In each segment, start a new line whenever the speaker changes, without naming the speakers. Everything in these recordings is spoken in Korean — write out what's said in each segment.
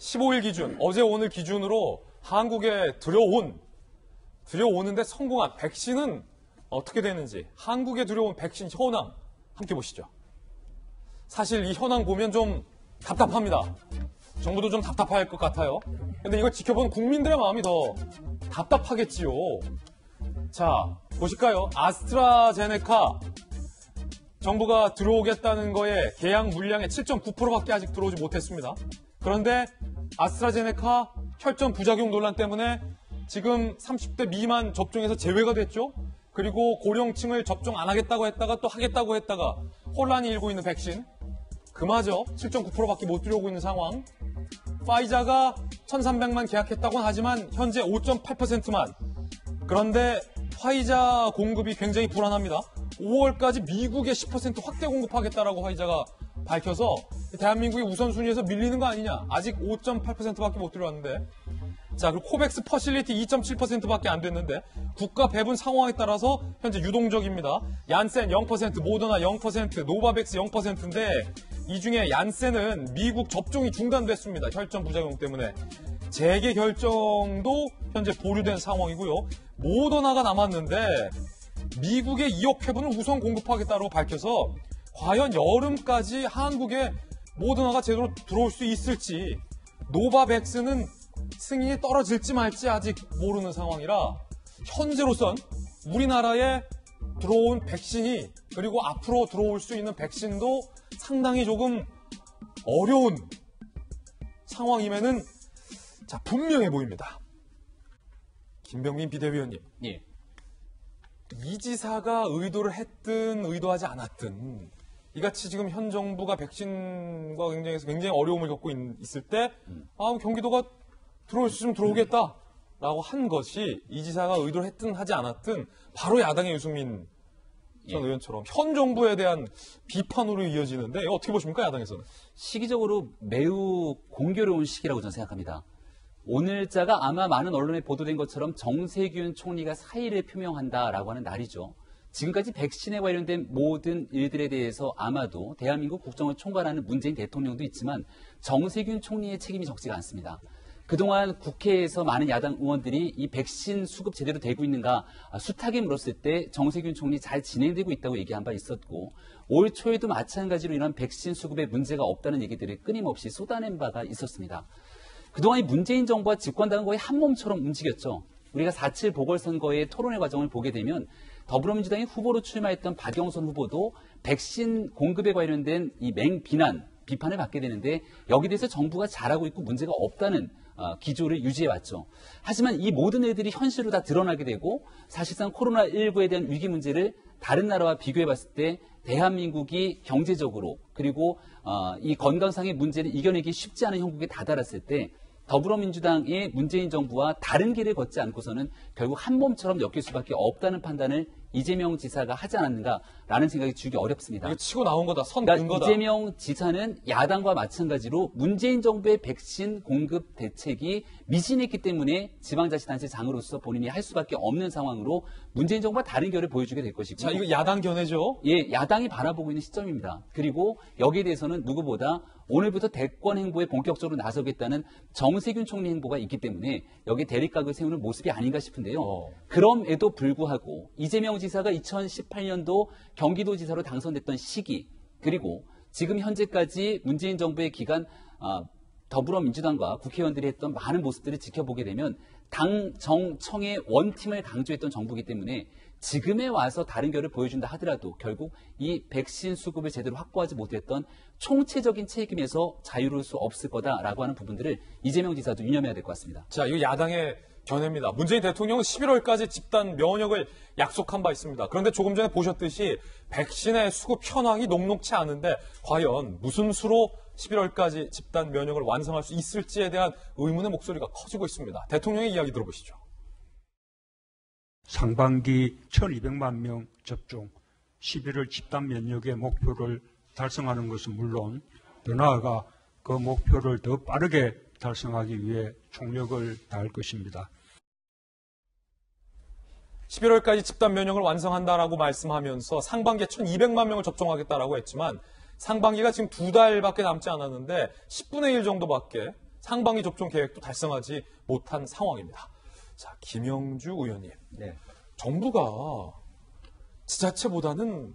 15일 기준, 어제 오늘 기준으로 한국에 들여오는데 성공한 백신은 어떻게 되는지, 한국에 들여온 백신 현황 함께 보시죠. 사실 이 현황 보면 좀 답답합니다. 정부도 좀 답답할 것 같아요. 근데 이걸 지켜본 국민들의 마음이 더 답답하겠지요. 자, 보실까요? 아스트라제네카 정부가 들어오겠다는 거에 계약 물량의 7.9%밖에 아직 들어오지 못했습니다. 그런데 아스트라제네카 혈전 부작용 논란 때문에 지금 30대 미만 접종에서 제외가 됐죠. 그리고 고령층을 접종 안 하겠다고 했다가 또 하겠다고 했다가 혼란이 일고 있는 백신. 그마저 7.9%밖에 못 들여오고 있는 상황. 파이자가 1,300만 계약했다고는 하지만 현재 5.8%만. 그런데 화이자 공급이 굉장히 불안합니다. 5월까지 미국에 10% 확대 공급하겠다라고 화이자가 밝혀서 대한민국이 우선순위에서 밀리는 거 아니냐. 아직 5.8%밖에 못 들어왔는데. 자, 그리고 코백스 퍼실리티 2.7%밖에 안 됐는데 국가 배분 상황에 따라서 현재 유동적입니다. 얀센 0%, 모더나 0%, 노바백스 0%인데 이 중에 얀센은 미국 접종이 중단됐습니다. 혈전 부작용 때문에. 재개 결정도 현재 보류된 상황이고요. 모더나가 남았는데 미국의 2억 회분을 우선 공급하겠다고 밝혀서 과연 여름까지 한국에 모더나가 제대로 들어올 수 있을지, 노바백스는 승인이 떨어질지 말지 아직 모르는 상황이라 현재로선 우리나라에 들어온 백신이, 그리고 앞으로 들어올 수 있는 백신도 상당히 조금 어려운 상황임에는 자, 분명해 보입니다. 김병민 비대위원님.
예.
이 지사가 의도를 했든 의도하지 않았든 이같이 지금 현 정부가 백신과 굉장히 어려움을 겪고 있을 때 경기도가 들어올 수 있으면 들어오겠다라고 한 것이 이 지사가 의도를 했든 하지 않았든 바로 야당의 유승민 전 의원처럼 현 정부에 대한 비판으로 이어지는데 어떻게 보십니까, 야당에서는?
시기적으로 매우 공교로운 시기라고 저는 생각합니다. 오늘자가 아마 많은 언론에 보도된 것처럼 정세균 총리가 사의를 표명한다라고 하는 날이죠. 지금까지 백신에 관련된 모든 일들에 대해서 아마도 대한민국 국정을 총괄하는 문재인 대통령도 있지만 정세균 총리의 책임이 적지가 않습니다. 그동안 국회에서 많은 야당 의원들이 이 백신 수급 제대로 되고 있는가 수탁에 물었을 때 정세균 총리 잘 진행되고 있다고 얘기한 바 있었고, 올 초에도 마찬가지로 이런 백신 수급에 문제가 없다는 얘기들을 끊임없이 쏟아낸 바가 있었습니다. 그동안 이 문재인 정부와 집권당은 거의 한 몸처럼 움직였죠. 우리가 4.7 보궐선거의 토론회 과정을 보게 되면 더불어민주당의 후보로 출마했던 박영선 후보도 백신 공급에 관련된 이 비판을 받게 되는데 여기에 대해서 정부가 잘하고 있고 문제가 없다는 기조를 유지해왔죠. 하지만 이 모든 일들이 현실로 다 드러나게 되고 사실상 코로나19에 대한 위기 문제를 다른 나라와 비교해봤을 때 대한민국이 경제적으로 그리고 이 건강상의 문제를 이겨내기 쉽지 않은 형국에 다다랐을 때 더불어민주당의 문재인 정부와 다른 길을 걷지 않고서는 결국 한 몸처럼 엮일 수밖에 없다는 판단을 이재명 지사가 하지 않았는가라는 생각이 들기 어렵습니다.
이거 치고 나온 거다. 선
그러니까
거다.
이재명 지사는 야당과 마찬가지로 문재인 정부의 백신 공급 대책이 미진했기 때문에 지방자치단체 장으로서 본인이 할 수밖에 없는 상황으로 문재인 정부와 다른 결을 보여주게 될 것이고.
자, 이거 야당 견해죠?
예, 야당이 바라보고 있는 시점입니다. 그리고 여기에 대해서는 누구보다 오늘부터 대권 행보에 본격적으로 나서겠다는 정세균 총리 행보가 있기 때문에 여기에 대립각을 세우는 모습이 아닌가 싶은데요. 그럼에도 불구하고 이재명 지사가 2018년도 경기도지사로 당선됐던 시기, 그리고 지금 현재까지 문재인 정부의 기간 더불어민주당과 국회의원들이 했던 많은 모습들을 지켜보게 되면 당, 정, 청의 원팀을 강조했던 정부이기 때문에 지금에 와서 다른 결을 보여준다 하더라도 결국 이 백신 수급을 제대로 확보하지 못했던 총체적인 책임에서 자유로울 수 없을 거다라고 하는 부분들을 이재명 지사도 유념해야 될 것 같습니다.
자, 이거 야당의 견해입니다. 문재인 대통령은 11월까지 집단 면역을 약속한 바 있습니다. 그런데 조금 전에 보셨듯이 백신의 수급 현황이 녹록치 않은데 과연 무슨 수로 11월까지 집단 면역을 완성할 수 있을지에 대한 의문의 목소리가 커지고 있습니다. 대통령의 이야기 들어보시죠.
상반기 1,200만 명 접종, 11월 집단 면역의 목표를 달성하는 것은 물론 더 나아가 그 목표를 더 빠르게 달성하기 위해 총력을 다할 것입니다.
11월까지 집단 면역을 완성한다라고 말씀하면서 상반기에 1,200만 명을 접종하겠다라고 했지만 상반기가 지금 2달밖에 남지 않았는데 10분의 1 정도밖에 상반기 접종 계획도 달성하지 못한 상황입니다. 자, 김영주 의원님.
네.
정부가 지자체보다는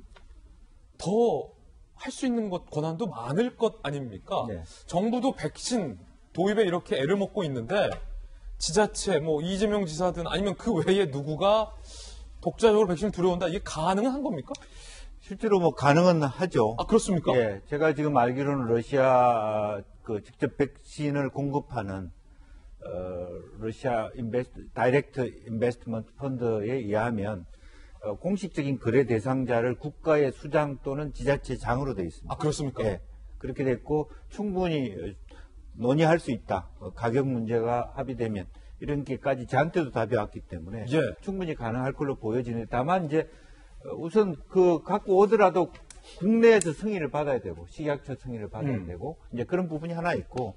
더 할 수 있는 것, 권한도 많을 것 아닙니까?
네.
정부도 백신 도입에 이렇게 애를 먹고 있는데 지자체, 뭐 이재명 지사든 아니면 그 외에 누구가 독자적으로 백신을 들여온다, 이게 가능한 겁니까?
실제로 뭐 가능은 하죠.
아, 그렇습니까?
예, 제가 지금 알기로는 러시아 그 직접 백신을 공급하는 러시아 다이렉트 인베스트먼트 펀드에 의하면 공식적인 거래 대상자를 국가의 수장 또는 지자체장으로 되어 있습니다.
아, 그렇습니까?
예, 그렇게 됐고 충분히 논의할 수 있다. 가격 문제가 합의되면 이런 게까지 저한테도 답이 왔기 때문에
예.
충분히 가능할 걸로 보여지는데 다만 이제 우선 그 갖고 오더라도 국내에서 승인을 받아야 되고 식약처 승인을 받아야 되고 이제 그런 부분이 하나 있고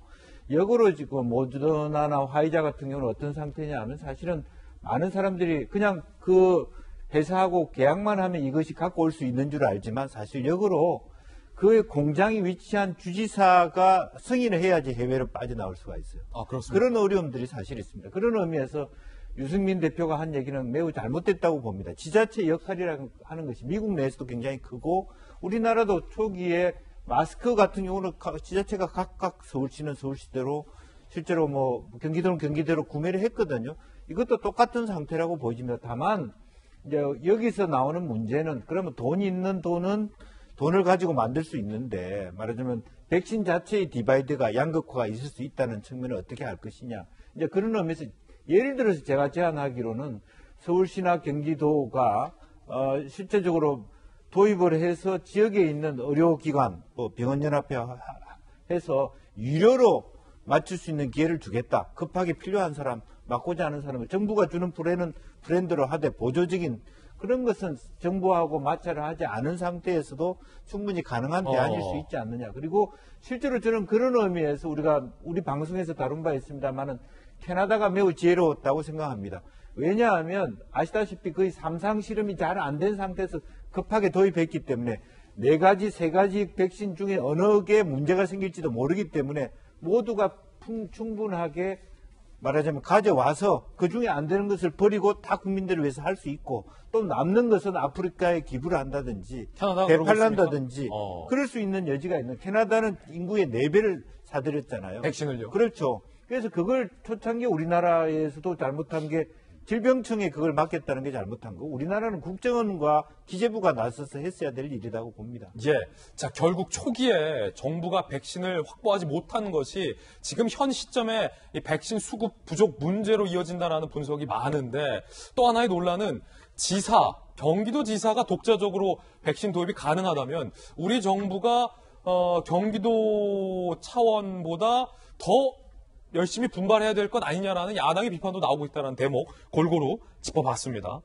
역으로 지금 모더나나 화이자 같은 경우는 어떤 상태냐 하면 사실은 많은 사람들이 그냥 그 회사하고 계약만 하면 이것이 갖고 올 수 있는 줄 알지만 사실 역으로 그 공장이 위치한 주지사가 승인을 해야지 해외로 빠져나올 수가 있어요.
아, 그렇습니다.
그런 어려움들이 사실 있습니다. 그런 의미에서 유승민 대표가 한 얘기는 매우 잘못됐다고 봅니다. 지자체 역할이라는 하는 것이 미국 내에서도 굉장히 크고 우리나라도 초기에 마스크 같은 경우는 지자체가 각각 서울시는 서울시대로 실제로 뭐 경기도는 경기대로 구매를 했거든요. 이것도 똑같은 상태라고 보여집니다. 다만 이제 여기서 나오는 문제는 그러면 돈 있는 돈은 돈을 가지고 만들 수 있는데 말하자면 백신 자체의 디바이드가 양극화가 있을 수 있다는 측면을 어떻게 할 것이냐. 이제 그런 의미에서 예를 들어서 제가 제안하기로는 서울시나 경기도가 실제적으로 도입을 해서 지역에 있는 의료기관, 뭐 병원연합회 해서 유료로 맞출 수 있는 기회를 주겠다. 급하게 필요한 사람, 맞고자 하는 사람을 정부가 주는 브랜드로 하되 보조적인 그런 것은 정부하고 마찰을 하지 않은 상태에서도 충분히 가능한 대안일 수 있지 않느냐. 그리고 실제로 저는 그런 의미에서 우리 방송에서 다룬 바 있습니다만은 캐나다가 매우 지혜로웠다고 생각합니다. 왜냐하면 아시다시피 거의 3상 실험이 잘 안 된 상태에서 급하게 도입했기 때문에 4가지, 3가지 백신 중에 어느 게 문제가 생길지도 모르기 때문에 모두가 충분하게 말하자면 가져와서 그 중에 안 되는 것을 버리고 다 국민들을 위해서 할 수 있고 또 남는 것은 아프리카에 기부를 한다든지
캐나다가 그러고
배팔난다든지
있습니까?
그럴 수 있는 여지가 있는 캐나다는 인구의 4배를 사들였잖아요.
백신을요?
그렇죠. 그래서 그걸 초창기 우리나라에서도 잘못한 게 질병청에 그걸 맡겼다는 게 잘못한 거고 우리나라는 국정원과 기재부가 나서서 했어야 될 일이라고 봅니다.
예. 자, 결국 초기에 정부가 백신을 확보하지 못한 것이 지금 현 시점에 이 백신 수급 부족 문제로 이어진다는 분석이 많은데 또 하나의 논란은 경기도 지사가 독자적으로 백신 도입이 가능하다면 우리 정부가 경기도 차원보다 더 열심히 분발해야 될 것 아니냐라는 야당의 비판도 나오고 있다는 대목 골고루 짚어봤습니다.